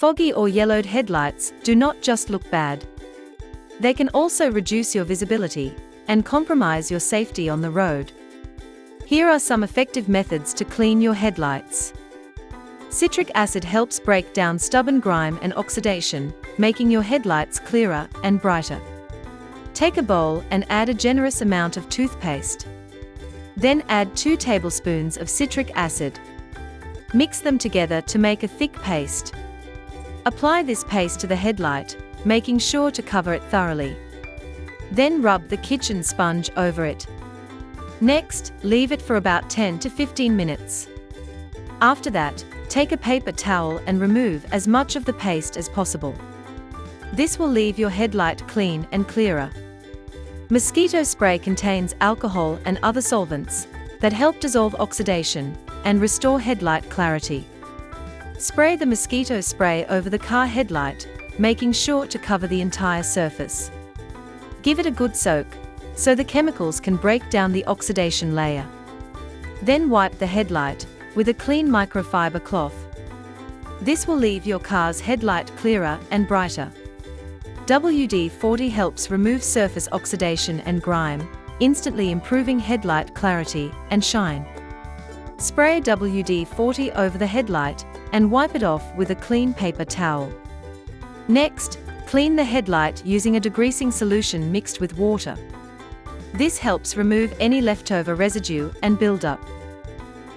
Foggy or yellowed headlights do not just look bad. They can also reduce your visibility and compromise your safety on the road. Here are some effective methods to clean your headlights. Citric acid helps break down stubborn grime and oxidation, making your headlights clearer and brighter. Take a bowl and add a generous amount of toothpaste. Then add 2 tablespoons of citric acid. Mix them together to make a thick paste. Apply this paste to the headlight, making sure to cover it thoroughly. Then rub the kitchen sponge over it. Next, leave it for about 10 to 15 minutes. After that, take a paper towel and remove as much of the paste as possible. This will leave your headlight clean and clearer. Mosquito spray contains alcohol and other solvents that help dissolve oxidation and restore headlight clarity. Spray the mosquito spray over the car headlight, making sure to cover the entire surface. Give it a good soak, so the chemicals can break down the oxidation layer. Then wipe the headlight with a clean microfiber cloth. This will leave your car's headlight clearer and brighter. WD-40 helps remove surface oxidation and grime, instantly improving headlight clarity and shine. Spray WD-40 over the headlight and wipe it off with a clean paper towel. Next, clean the headlight using a degreasing solution mixed with water. This helps remove any leftover residue and buildup.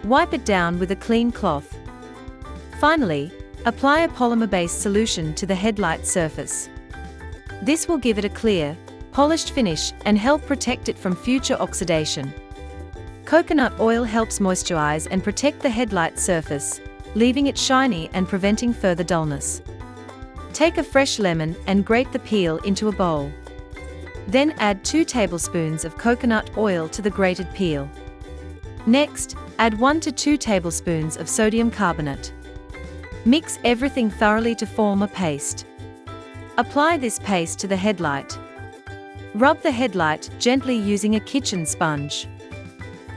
Wipe it down with a clean cloth. Finally, apply a polymer-based solution to the headlight surface. This will give it a clear, polished finish and help protect it from future oxidation. Coconut oil helps moisturize and protect the headlight surface, leaving it shiny and preventing further dullness. Take a fresh lemon and grate the peel into a bowl. Then add 2 tablespoons of coconut oil to the grated peel. Next, add 1 to 2 tablespoons of sodium carbonate. Mix everything thoroughly to form a paste. Apply this paste to the headlight. Rub the headlight gently using a kitchen sponge.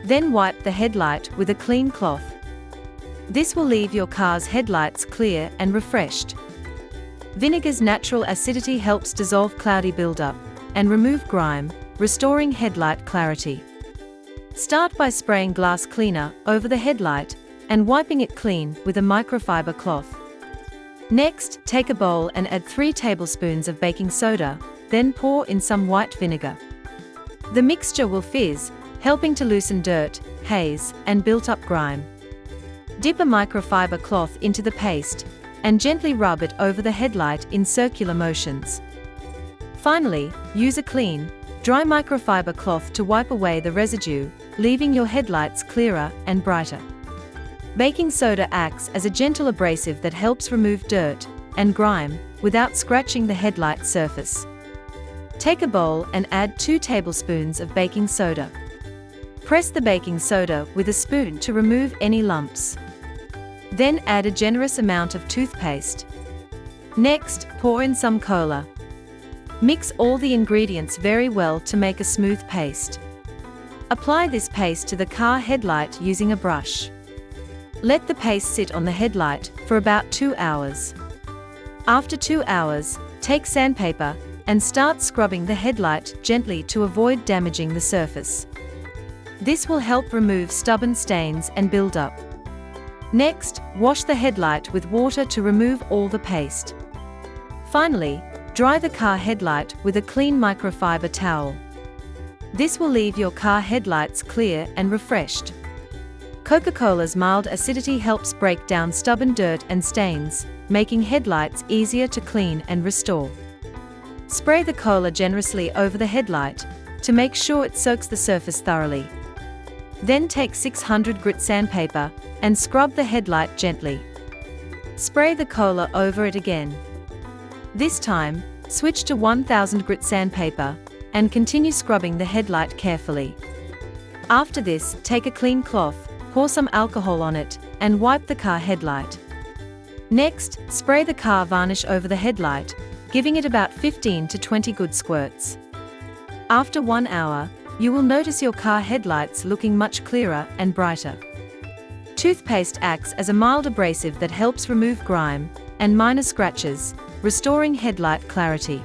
Then wipe the headlight with a clean cloth. This will leave your car's headlights clear and refreshed. Vinegar's natural acidity helps dissolve cloudy buildup and remove grime, restoring headlight clarity. Start by spraying glass cleaner over the headlight and wiping it clean with a microfiber cloth. Next, take a bowl and add 3 tablespoons of baking soda, then pour in some white vinegar. The mixture will fizz, helping to loosen dirt, haze, and built-up grime. Dip a microfiber cloth into the paste and gently rub it over the headlight in circular motions. Finally, use a clean, dry microfiber cloth to wipe away the residue, leaving your headlights clearer and brighter. Baking soda acts as a gentle abrasive that helps remove dirt and grime without scratching the headlight surface. Take a bowl and add 2 tablespoons of baking soda. Press the baking soda with a spoon to remove any lumps. Then add a generous amount of toothpaste. Next, pour in some cola. Mix all the ingredients very well to make a smooth paste. Apply this paste to the car headlight using a brush. Let the paste sit on the headlight for about 2 hours. After 2 hours, take sandpaper and start scrubbing the headlight gently to avoid damaging the surface. This will help remove stubborn stains and buildup. Next, wash the headlight with water to remove all the paste. Finally, dry the car headlight with a clean microfiber towel. This will leave your car headlights clear and refreshed. Coca-Cola's mild acidity helps break down stubborn dirt and stains, making headlights easier to clean and restore. Spray the cola generously over the headlight to make sure it soaks the surface thoroughly. Then take 600 grit sandpaper and scrub the headlight gently. Spray the cola over it again. This time, switch to 1000 grit sandpaper and continue scrubbing the headlight carefully. After this, take a clean cloth, pour some alcohol on it, and wipe the car headlight. Next, spray the car varnish over the headlight, giving it about 15 to 20 good squirts. After 1 hour, you will notice your car headlights looking much clearer and brighter. Toothpaste acts as a mild abrasive that helps remove grime, and minor scratches, restoring headlight clarity.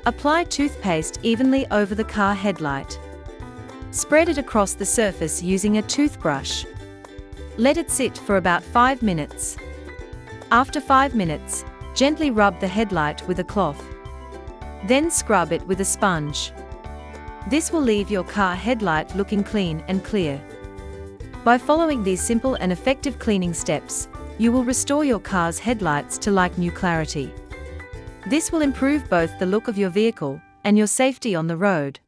Apply toothpaste evenly over the car headlight. Spread it across the surface using a toothbrush. Let it sit for about 5 minutes. After 5 minutes, gently rub the headlight with a cloth. Then scrub it with a sponge. This will leave your car headlight looking clean and clear. By following these simple and effective cleaning steps, you will restore your car's headlights to like new clarity. This will improve both the look of your vehicle and your safety on the road.